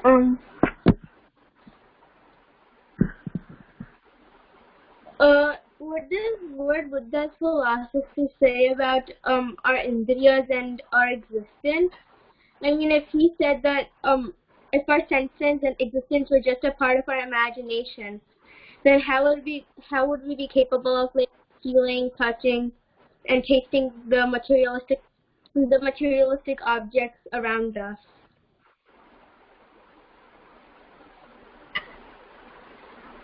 Um, what does Lord Buddha's philosophy say about our indriyas and our existence? I mean, if he said that if our senses and existence were just a part of our imagination, then how would we be capable of like feeling, touching, and tasting the materialistic objects around us?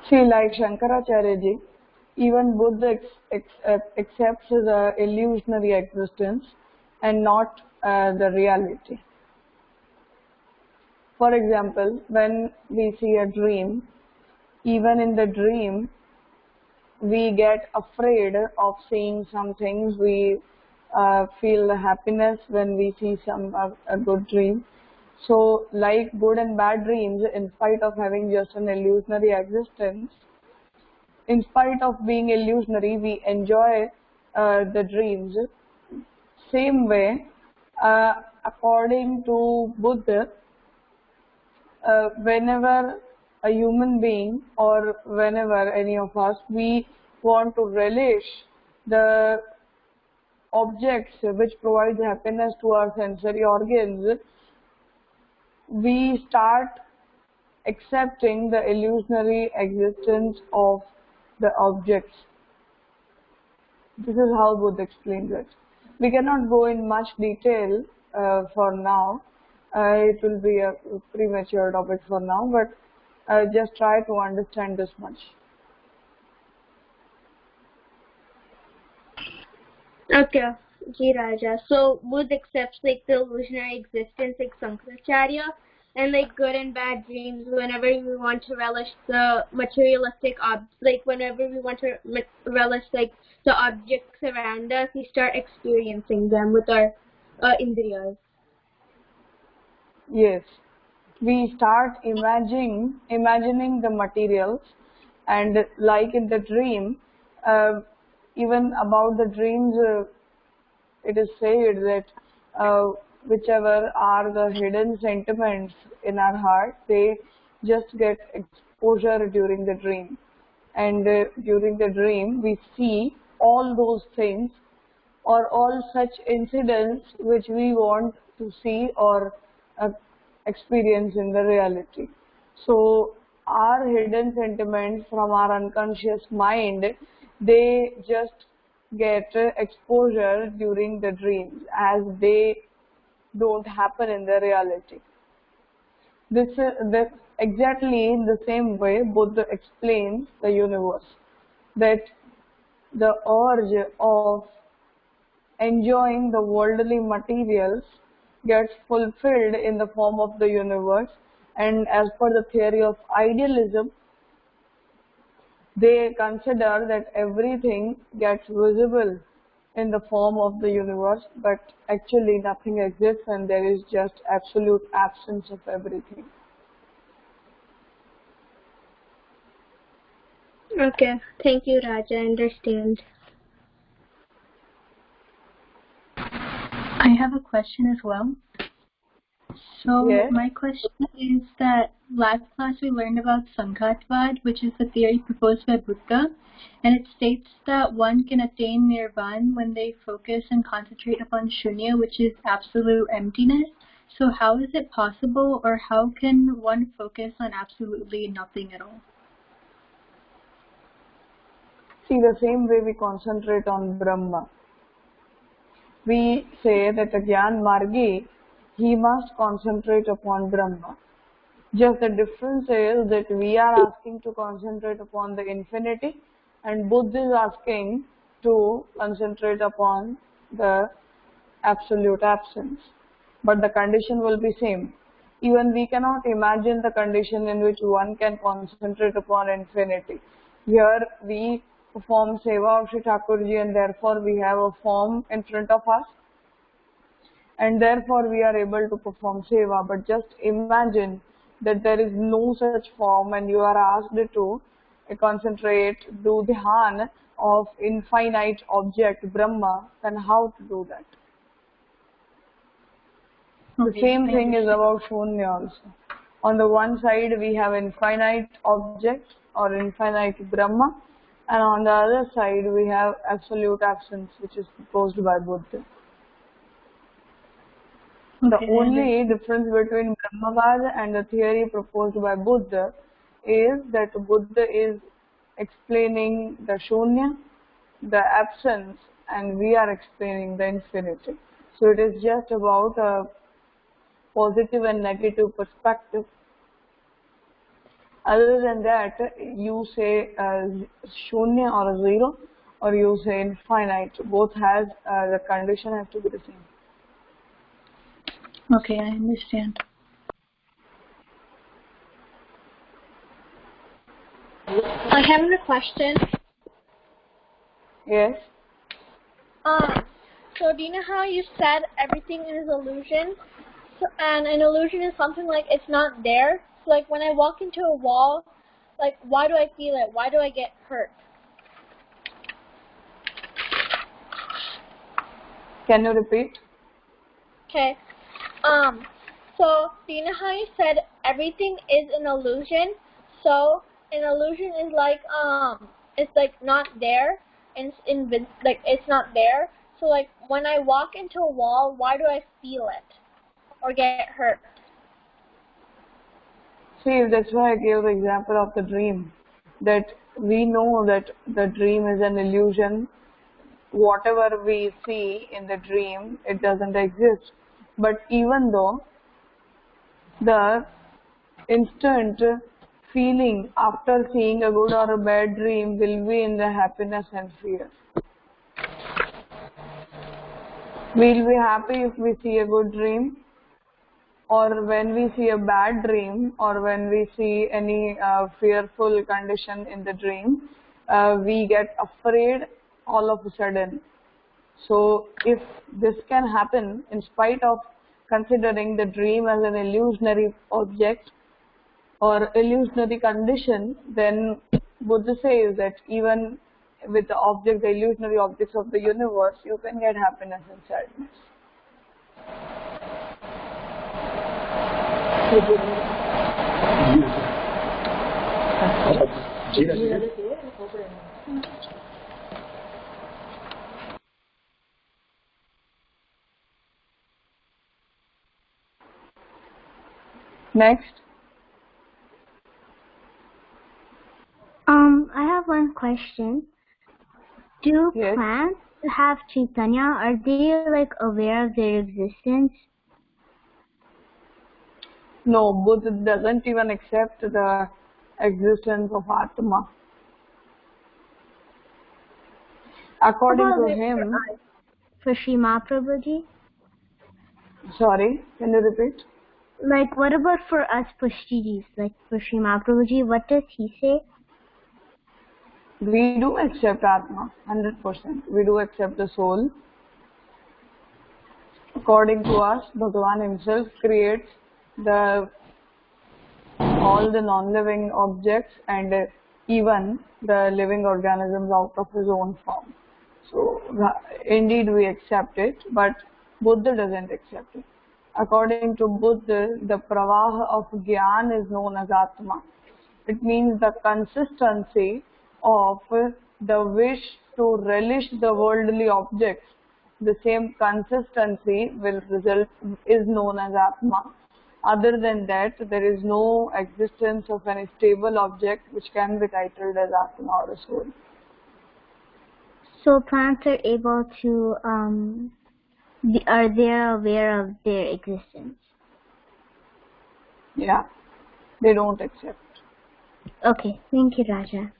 See, like Shankaracharya ji, even Buddha accepts the illusionary existence and not the reality. For example, when we see a dream, even in the dream, we get afraid of seeing some things. We feel happiness when we see a good dream. So, like good and bad dreams, in spite of having just an illusionary existence, in spite of being illusionary, we enjoy the dreams. Same way, according to Buddha, whenever a human being or whenever any of us, we want to relish the objects which provide happiness to our sensory organs, we start accepting the illusionary existence of the objects. This is how Buddha explains it. We cannot go in much detail for now. It will be a premature topic for now, but just try to understand this much. Okay, Ji Raja. So Buddha accepts like the illusionary existence like Sankaracharya, and like good and bad dreams whenever we want to relish the materialistic like whenever we want to relish like the objects around us, we start experiencing them with our indriyas. Yes, we start imagining the materials, and like in the dream, even about the dreams, it is said that whichever are the hidden sentiments in our heart, they just get exposure during the dream. And during the dream, we see all those things or all such incidents which we want to see or experience in the reality. So our hidden sentiments from our unconscious mind, they just get exposure during the dreams as they don't happen in the reality. This exactly in the same way Buddha explains the universe, that the urge of enjoying the worldly materials gets fulfilled in the form of the universe, and as per the theory of idealism, they consider that everything gets visible in the form of the universe, but actually nothing exists and there is just absolute absence of everything. Okay, thank you, Raja. I understand. I have a question as well. So Yes. my question is that last class we learned about Sankhyavatad, which is the theory proposed by Buddha, and it states that one can attain nirvana when they focus and concentrate upon shunya, which is absolute emptiness. So how is it possible, or how can one focus on absolutely nothing at all? See, the same way we concentrate on Brahma. We say that a Gyan Margi, he must concentrate upon Brahma. Just the difference is that we are asking to concentrate upon the infinity, and Buddha is asking to concentrate upon the absolute absence. But the condition will be same. Even we cannot imagine the condition in which one can concentrate upon infinity. Here we perform Seva of Shri Thakurji, and therefore we have a form in front of us, and therefore we are able to perform Seva. But just imagine that there is no such form and you are asked to concentrate, do dhyan of infinite object Brahma, then how to do that? The same thing is about Shunya also. On the one side we have infinite object or infinite Brahma, and on the other side we have absolute absence, which is proposed by Buddha. The only difference between Brahmavad and the theory proposed by Buddha is that Buddha is explaining the Shunya, the absence, and we are explaining the infinity. So it is just about a positive and negative perspective. Other than that, you say Shunya or zero, or you say infinite. Both has the condition has to be the same. Okay, I understand. I have a question. Yes. So do you know how you said everything is illusion? So, and an illusion is something like it's not there. So like when I walk into a wall, like why do I feel it? Why do I get hurt? Can you repeat? Okay. So do you know how you said everything is an illusion? So an illusion is like it's like not there, and like it's not there. So like when I walk into a wall, why do I feel it or get hurt? See, that's why I gave the example of the dream. That we know that the dream is an illusion. Whatever we see in the dream, it doesn't exist. But even though the instant feeling after seeing a good or a bad dream will be in the happiness and fear. We'll be happy if we see a good dream, or when we see a bad dream, or when we see any fearful condition in the dream, we get afraid all of a sudden. So if this can happen in spite of considering the dream as an illusionary object or illusionary condition, then Buddha says that even with the object, the illusionary objects of the universe, you can get happiness and sadness. Next. I have one question. Do Yes. plants have Chaitanya? Are they like aware of their existence? No, Buddha doesn't even accept the existence of Atma. According to him, For Sri Mahaprabhuji? sorry, can you repeat? Like, what about for us Pushtijis? Like, for Sri Mahaprabhuji, what does he say? We do accept Atma, 100%. We do accept the soul. According to us, Bhagavan himself creates all the non-living objects and even the living organisms out of his own form. So, indeed we accept it, but Buddha doesn't accept it. According to Buddha, the pravaha of Gyan is known as Atma. It means the consistency of the wish to relish the worldly objects. The same consistency is known as Atma. Other than that, there is no existence of any stable object which can be titled as Atma or a soul. So plants are able to, are they aware of their existence? Yeah, they don't accept. Okay, thank you, Raja.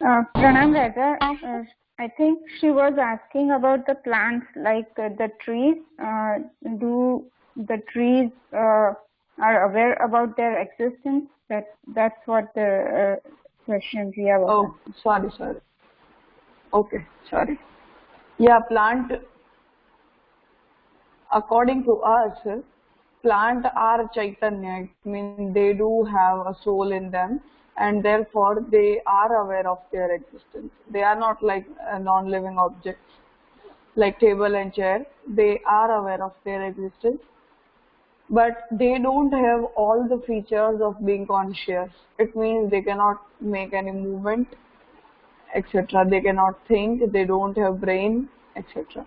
Pranam Raja, I think she was asking about the plants, like the trees. Do the trees are aware about their existence? That's what the question we have. Oh, sorry. Okay, sorry. Yeah, plant, according to us, plant are Chaitanya. It means they do have a soul in them, and therefore they are aware of their existence. They are not like non-living objects, like table and chair. They are aware of their existence. but they don't have all the features of being conscious. It means they cannot make any movement, etc. They cannot think, they don't have brain, etc.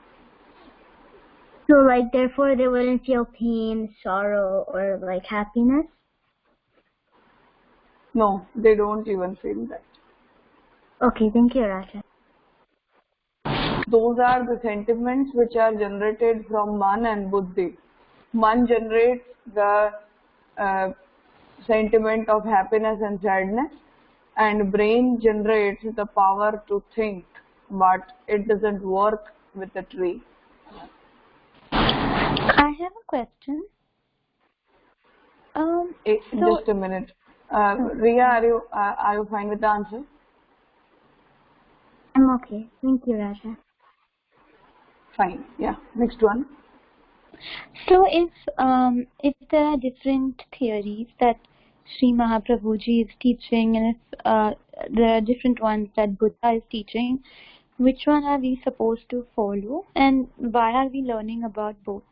So, like, therefore, they wouldn't feel pain, sorrow, or like happiness? No, they don't even feel that. Okay, thank you, Raja. Those are the sentiments which are generated from man and buddhi. Man generates the sentiment of happiness and sadness, and brain generates the power to think, but it doesn't work with the tree. I have a question. Just a minute. Riya, are you fine with the answer? I'm okay. Thank you, Raja. Fine. Yeah. Next one. So if there are different theories that Sri Mahaprabhuji is teaching, and if there are different ones that Buddha is teaching, which one are we supposed to follow, and why are we learning about both?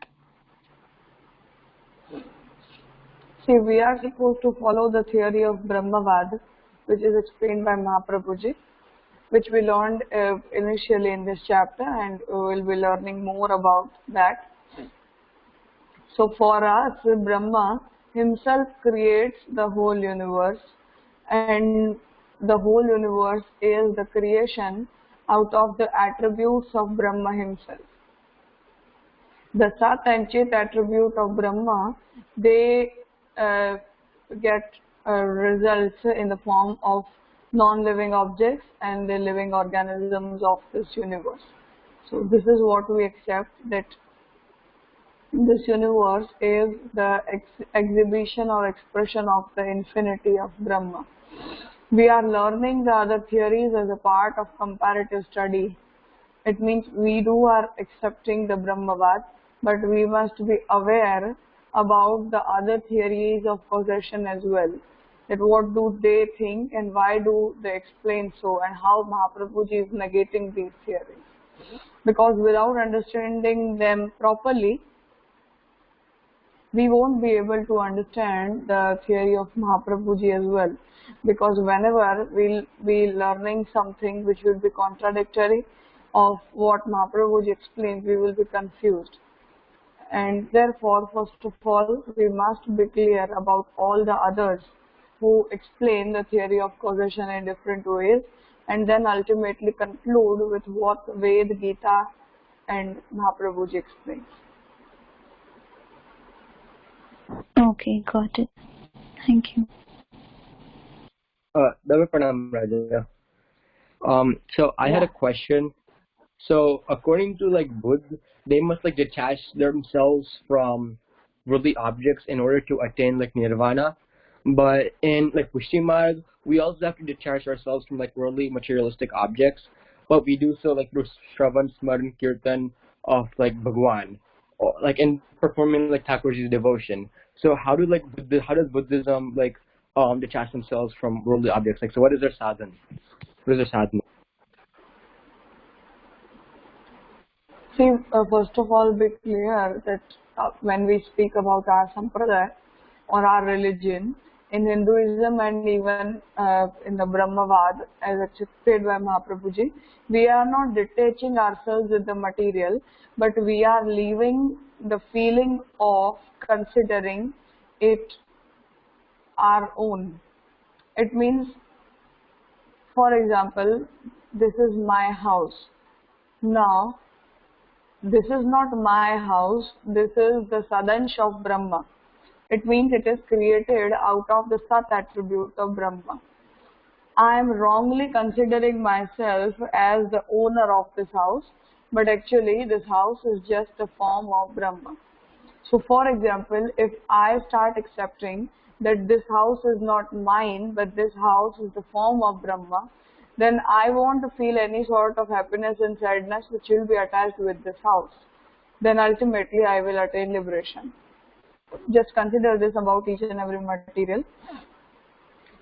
See, we are supposed to follow the theory of Brahmavad, which is explained by Mahaprabhuji, which we learned initially in this chapter, and we will be learning more about that. So for us, Brahma himself creates the whole universe, and the whole universe is the creation out of the attributes of Brahma himself. The Sat and Chit attribute of Brahma, they get results in the form of non-living objects and the living organisms of this universe. So this is what we accept, that this universe is the exhibition or expression of the infinity of Brahma. We are learning the other theories as a part of comparative study. It means we are accepting the Brahmavad, but we must be aware about the other theories of causation as well. That what do they think and why do they explain so, and how Mahaprabhuji is negating these theories. Because without understanding them properly, we won't be able to understand the theory of Mahaprabhuji as well. Because whenever we'll be learning something which will be contradictory of what Mahaprabhuji explains, we will be confused. And therefore, first of all, we must be clear about all the others who explain the theory of causation in different ways, and then ultimately conclude with what Ved, Gita and Mahaprabhuji explains. Okay, got it. Thank you. Pranam Raja. So I had a question. So according to like Buddha, they must like detach themselves from worldly objects in order to attain like nirvana. But in like Pushtiswadhyaylive, we also have to detach ourselves from like worldly materialistic objects. But we do so like through Shravan, Smaran, Kirtan of like Bhagwan, or like in performing like Thakurji's devotion. So how does Buddhism like detach themselves from worldly objects? Like, so what is their sadhana? What is their sadhana? See, first of all, be clear that when we speak about our sampradaya or our religion, in Hinduism and even in the Brahmavad, as accepted by Mahaprabhuji, we are not detaching ourselves with the material, but we are leaving the feeling of considering it our own. It means, for example, this is my house. Now, this is not my house, this is the Sadansh of Brahma. It means it is created out of the Sat attribute of Brahma. I am wrongly considering myself as the owner of this house, but actually this house is just a form of Brahma. So for example, if I start accepting that this house is not mine, but this house is the form of Brahma, then I won't feel any sort of happiness and sadness which will be attached with this house. Then ultimately I will attain liberation. Just consider this about each and every material.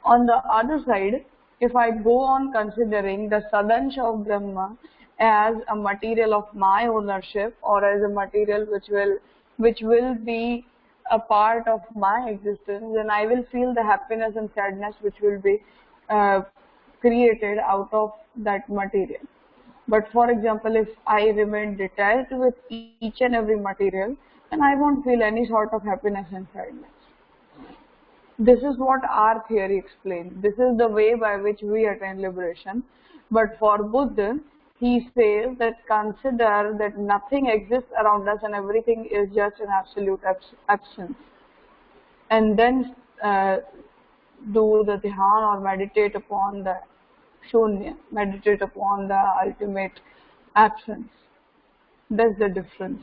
On the other side, if I go on considering the Sadansh of Brahma as a material of my ownership, or as a material which will be a part of my existence, then I will feel the happiness and sadness which will be uh, created out of that material. But for example, if I remain detached with each and every material, then I won't feel any sort of happiness and sadness. This is what our theory explains. This is the way by which we attain liberation. But for Buddha, he says that consider that nothing exists around us and everything is just an absolute absence. And then do the dhyan or meditate upon the shunya, meditate upon the ultimate absence. That's the difference.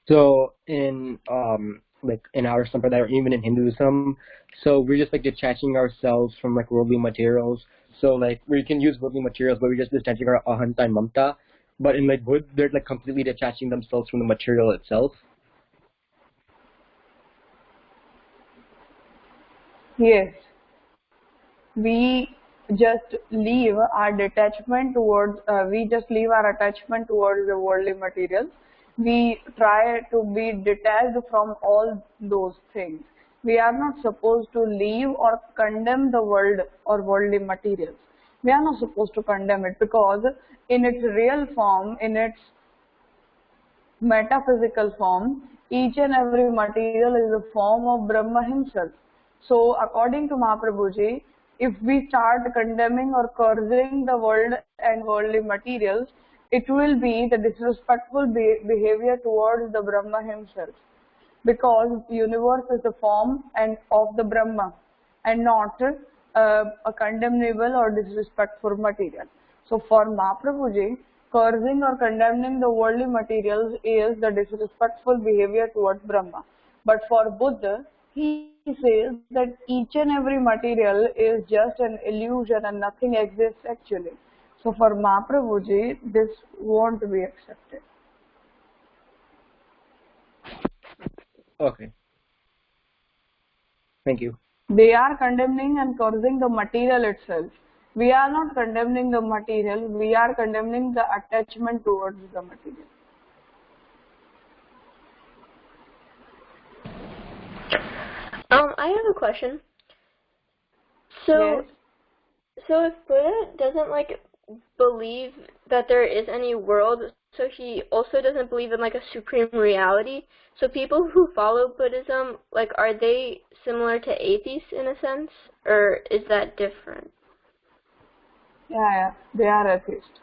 So in like in our sampradaya or even in Hinduism, so we're just like detaching ourselves from like worldly materials. So like we can use worldly materials, but we're just detaching our ahanta and mamta. But in like Buddha, they're like completely detaching themselves from the material itself. Yes, we just leave our detachment towards, we just leave our attachment towards the worldly materials. We try to be detached from all those things. We are not supposed to leave or condemn the world or worldly materials. We are not supposed to condemn it, because in its real form, in its metaphysical form, each and every material is a form of Brahma himself. So according to Mahaprabhuji, if we start condemning or cursing the world and worldly materials, it will be the disrespectful behavior towards the Brahma himself, because universe is the form and of the Brahma and not a condemnable or disrespectful material. So for Mahaprabhuji, cursing or condemning the worldly materials is the disrespectful behavior towards Brahma. But for Buddha, he says that each and every material is just an illusion and nothing exists actually. So for Mahaprabhuji, this won't be accepted. Okay. Thank you. They are condemning and cursing the material itself. We are not condemning the material, we are condemning the attachment towards the material. I have a question. So, Yes. so if Buddha doesn't like believe that there is any world, so he also doesn't believe in like a supreme reality. So people who follow Buddhism, like, are they similar to atheists in a sense, or is that different? Yeah, they are atheists,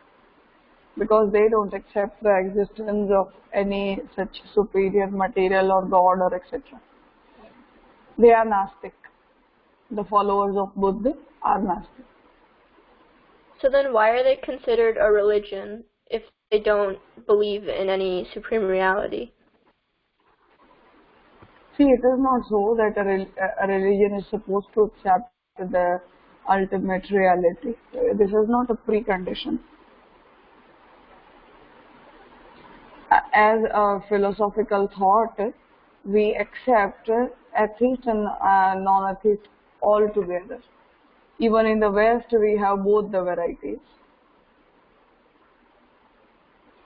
because they don't accept the existence of any such superior material or God or etc. They are Gnostic. The followers of Buddha are Gnostic. So then why are they considered a religion if they don't believe in any supreme reality? See, it is not so that a religion is supposed to accept the ultimate reality. This is not a precondition. As a philosophical thought, we accept atheist and non-atheist altogether. Even in the West, we have both the varieties.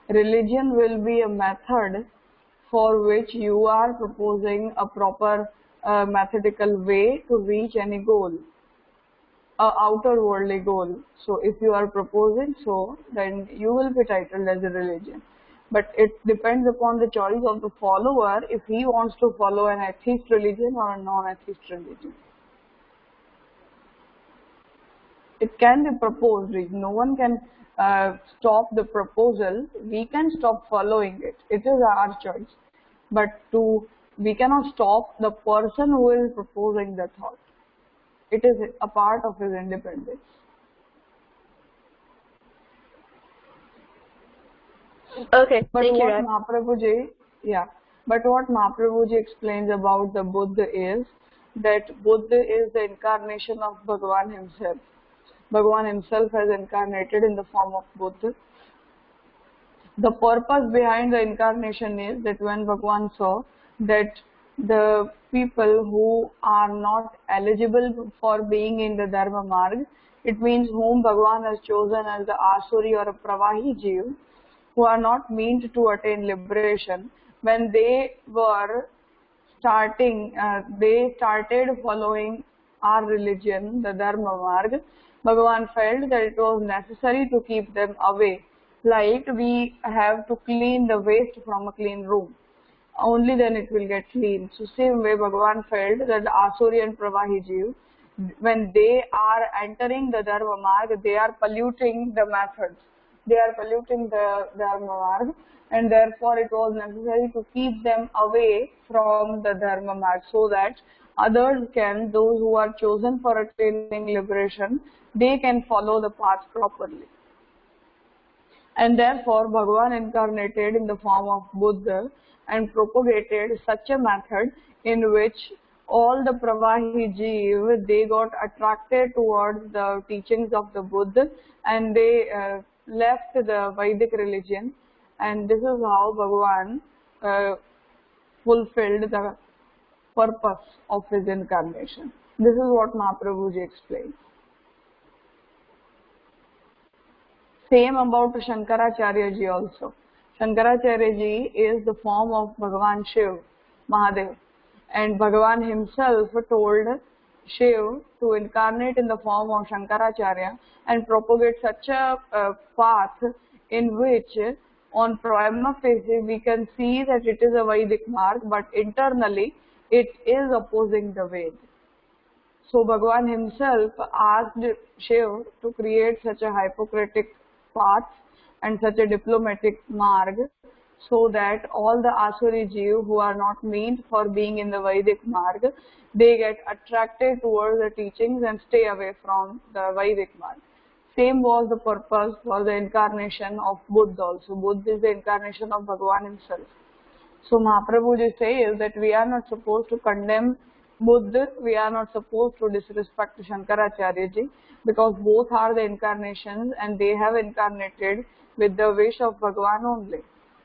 Religion will be a method for which you are proposing a proper methodical way to reach any goal, a outer worldly goal. So if you are proposing so, then you will be titled as a religion. But it depends upon the choice of the follower if he wants to follow an atheist religion or a non-atheist religion. It can be proposed. No one can stop the proposal. We can stop following it. It is our choice. But we cannot stop the person who is proposing the thought. It is a part of his independence. Okay, But thank you, what Raj. Mahaprabhuji, yeah, but what Mahaprabhuji explains about the Buddha is that Buddha is the incarnation of Bhagavan himself. Bhagavan himself has incarnated in the form of Buddha. The purpose behind the incarnation is that when Bhagavan saw that the people who are not eligible for being in the Dharma Marg, it means whom Bhagavan has chosen as the Asuri or a Pravahi Jeev, who are not meant to attain liberation, when they were they started following our religion, the Dharma Marg, Bhagavan felt that it was necessary to keep them away. Like we have to clean the waste from a clean room. Only then it will get clean. So same way Bhagavan felt that the Asuri and Pravahi Jeev, when they are entering the Dharma Marg, they are polluting the methods. They are polluting the Dharma Marg, and therefore it was necessary to keep them away from the Dharma Marg so that others can, those who are chosen for attaining liberation, they can follow the path properly. And therefore Bhagavan incarnated in the form of Buddha and propagated such a method in which all the Pravahi Jeev, they got attracted towards the teachings of the Buddha, and they left the Vedic religion, and this is how Bhagavan fulfilled the purpose of his incarnation. This is what Mahaprabhuji explains. Same about Shankaracharya ji also. Shankaracharya ji is the form of Bhagavan Shiv, Mahadev, and Bhagavan himself told Shiv to incarnate in the form of Shankaracharya and propagate such a path in which on prima facie we can see that it is a Vedic mark, but internally it is opposing the Ved. So Bhagavan himself asked Shiv to create such a Hippocratic path and such a diplomatic marg so that all the Asuri Jeev who are not meant for being in the Vedic marg, they get attracted towards the teachings and stay away from the Vedic marg. Same was the purpose for the incarnation of Buddha also. Buddha is the incarnation of Bhagavan himself. So Mahaprabhuji says that we are not supposed to condemn Buddha, we are not supposed to disrespect Shankaracharya ji, because both are the incarnations and they have incarnated with the wish of Bhagavan only.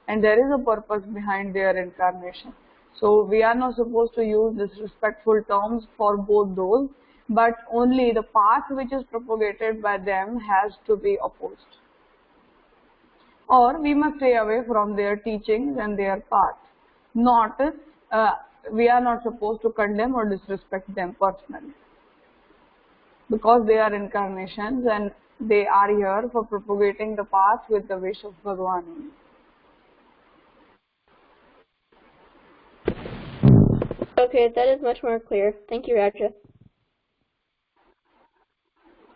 And there is a purpose behind their incarnation. So we are not supposed to use disrespectful terms for both those, but only the path which is propagated by them has to be opposed. Or we must stay away from their teachings and their path. Not, we are not supposed to condemn or disrespect them personally, because they are incarnations and they are here for propagating the path with the wish of Bhagavan. Okay, that is much more clear. Thank you, Raja.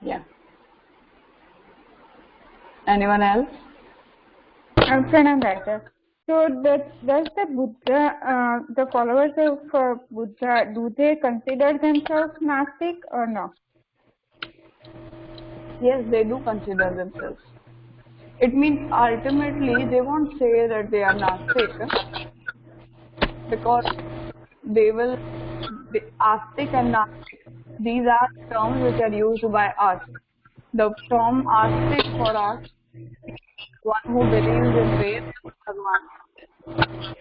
Yeah. Anyone else? Pranam Raja. So does the Buddha, the followers of Buddha, do they consider themselves Nastic or no? Yes, they do consider themselves. It means ultimately they won't say that they are Nastic, because they will, Astic and Nastic, these are terms which are used by us. The term Astic for us, one who believes in Ved and Bhagavan.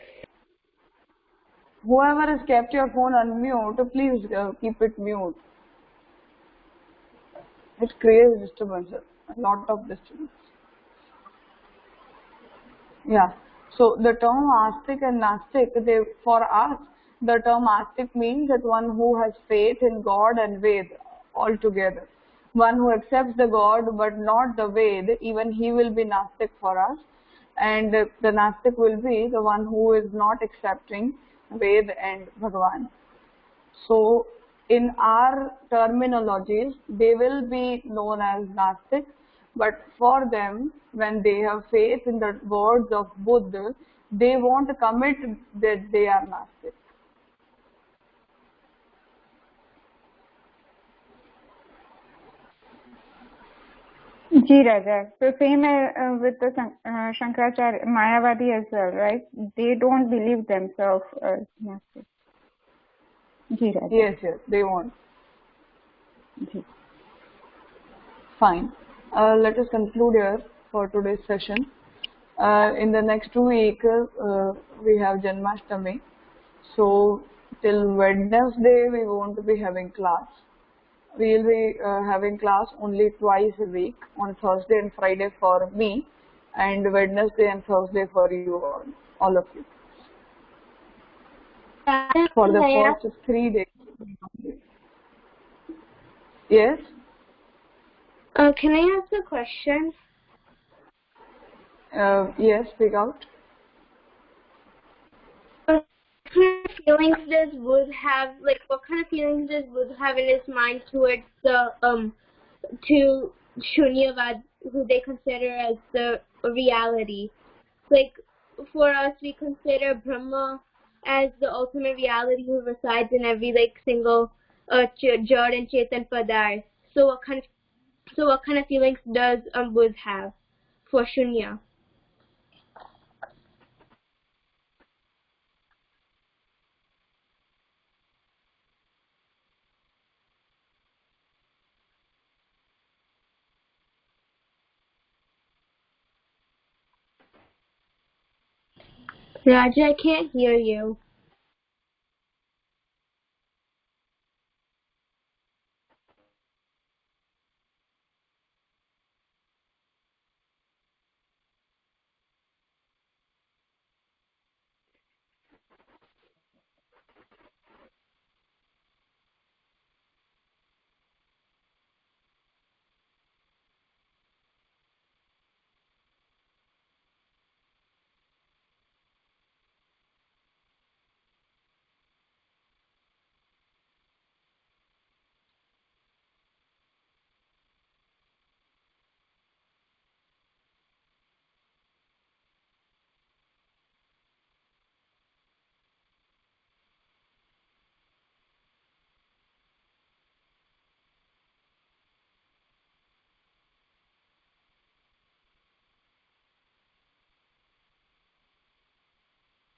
Whoever has kept your phone on mute, please keep it mute. It creates disturbance, a lot of disturbance. Yeah. So the term Astic and Nastic, for us, the term Astic means that one who has faith in God and Ved altogether. One who accepts the God but not the Ved, even he will be Nastic for us. And the Nastic will be the one who is not accepting Ved and Bhagavan. So in our terminologies, they will be known as Nastic, but for them, when they have faith in the words of Buddha, they won't commit that they are Nastic. Ji Raja. So same with the Shankaracharya, Mayavadi as well, right? They don't believe themselves as Nastic. Ji Raja. Yes, they won't. Ji. Fine. Let us conclude here for today's session. In the next 2 weeks, we have Janmashtami. So till Wednesday, we won't be having class. We will be having class only twice a week, on Thursday and Friday for me, and Wednesday and Thursday for you all of you. For the first 3 days. Yes? Can I ask a question? Yes, speak out. What kind of feelings does Buddha have? Like, what kind of feelings does Buddha have in his mind towards the to Shunyavad, who they consider as the reality? Like, for us, we consider Brahma as the ultimate reality who resides in every single Jad and Chetan Padarth. So what kind of feelings does Buddha have for Shunya? Raja, I can't hear you.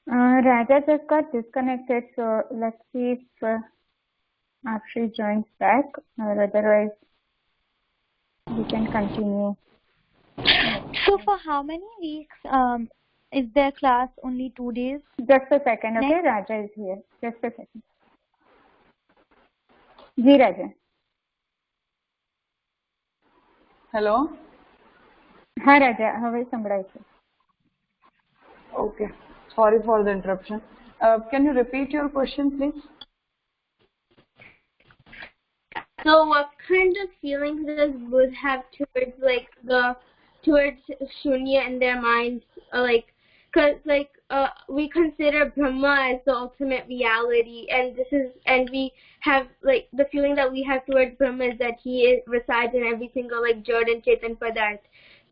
Raja just got disconnected, so let's see if she joins back, or otherwise we can continue. So for how many weeks is their class? Only 2 days? Just a second, okay? Raja is here. Just a second. Ji, Raja. Hello? Hi, Raja. How is Sambraita? Okay. Sorry for the interruption. Can you repeat your question, please? So what kind of feelings does Buddha have towards Shunya in their minds? We consider Brahma as the ultimate reality, and we have the feeling that we have towards Brahma is that he resides in every single Jad and Chetan Padarth.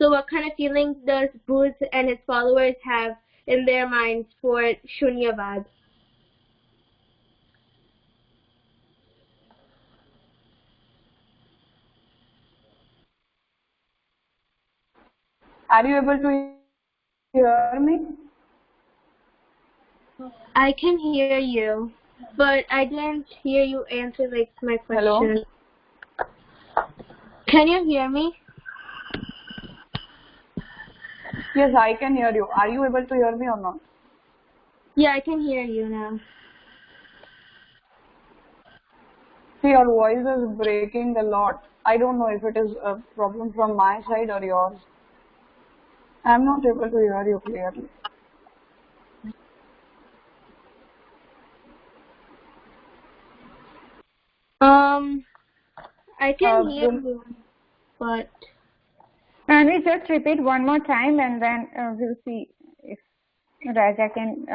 So what kind of feelings does Buddha and his followers have in their minds for Shunyavad? Are you able to hear me? I can hear you, but I didn't hear you answer my question. Hello? Can you hear me? Yes, I can hear you. Are you able to hear me or not? Yeah, I can hear you now. See, your voice is breaking a lot. I don't know if it is a problem from my side or yours. I'm not able to hear you clearly. I can hear you, but... And we just repeat one more time, and then we'll see if Raja can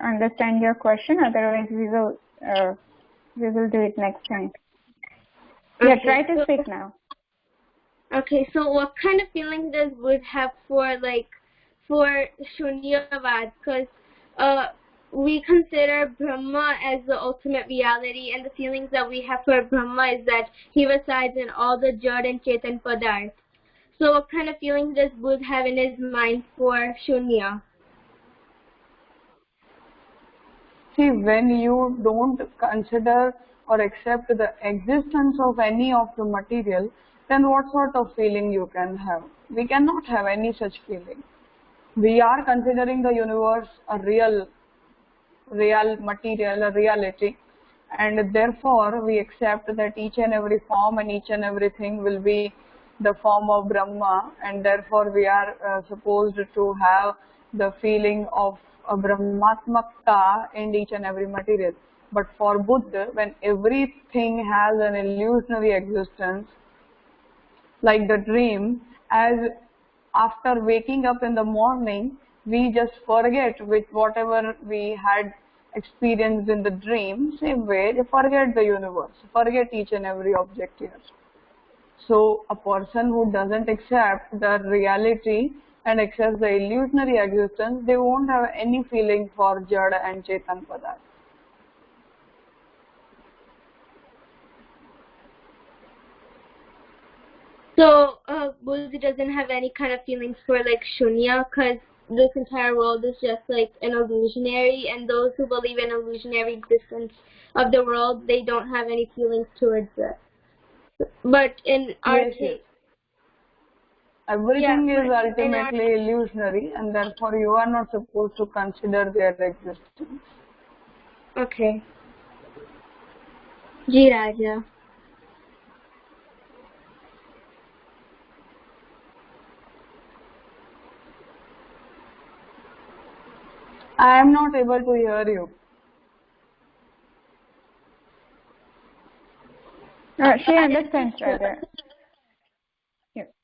understand your question. Otherwise, we will do it next time. Okay, Yeah, try to speak now. Okay, so what kind of feelings does Buddha have for Shunyavad? Because we consider Brahma as the ultimate reality, and the feelings that we have for Brahma is that he resides in all the Jad and Chetan Padarth. So what kind of feelings does Buddha have in his mind for Shunya? See, when you don't consider or accept the existence of any of the material, then what sort of feeling you can have? We cannot have any such feeling. We are considering the universe a real material, a reality, and therefore we accept that each and every form and each and everything will be the form of Brahma, and therefore we are supposed to have the feeling of a Brahmatmakta in each and every material. But for Buddha, when everything has an illusionary existence, like the dream, as after waking up in the morning, we just forget with whatever we had experienced in the dream, same way, they forget the universe, forget each and every object here. So a person who doesn't accept the reality and accepts the illusionary existence, they won't have any feeling for Jada and Chetan Padarth. So, Buddha doesn't have any kind of feelings for like Shunya, because this entire world is just like an illusionary, and those who believe in illusionary existence of the world, they don't have any feelings towards it. But in our case, everything is ultimately illusionary, and therefore you are not supposed to consider their existence. Okay. Ji Raja. I am not able to hear you. She understands, Raja. Yep.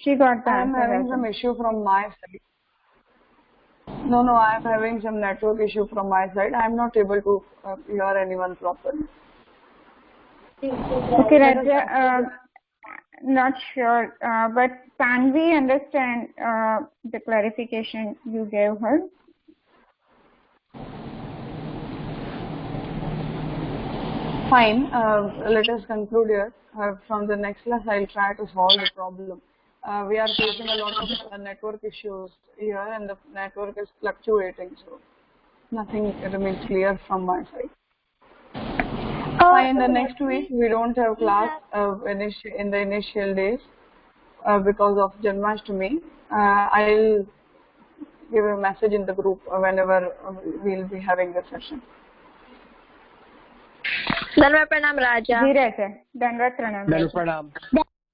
She got that. I am having some issue from my side. No, I am having some network issue from my side. I am not able to hear anyone properly. Okay, Raja, not sure, but can we understand the clarification you gave her? Fine, let us conclude here. From the next class, I will try to solve the problem. We are facing a lot of network issues here, and the network is fluctuating, so nothing remains clear from my side. Fine, the next week we don't have class in the initial days because of Janmashtami. I'll give a message in the group whenever we'll be having the session. Danvat Pranam Raja. Ji Raja. Danvat Pranam. Danvat Pranam.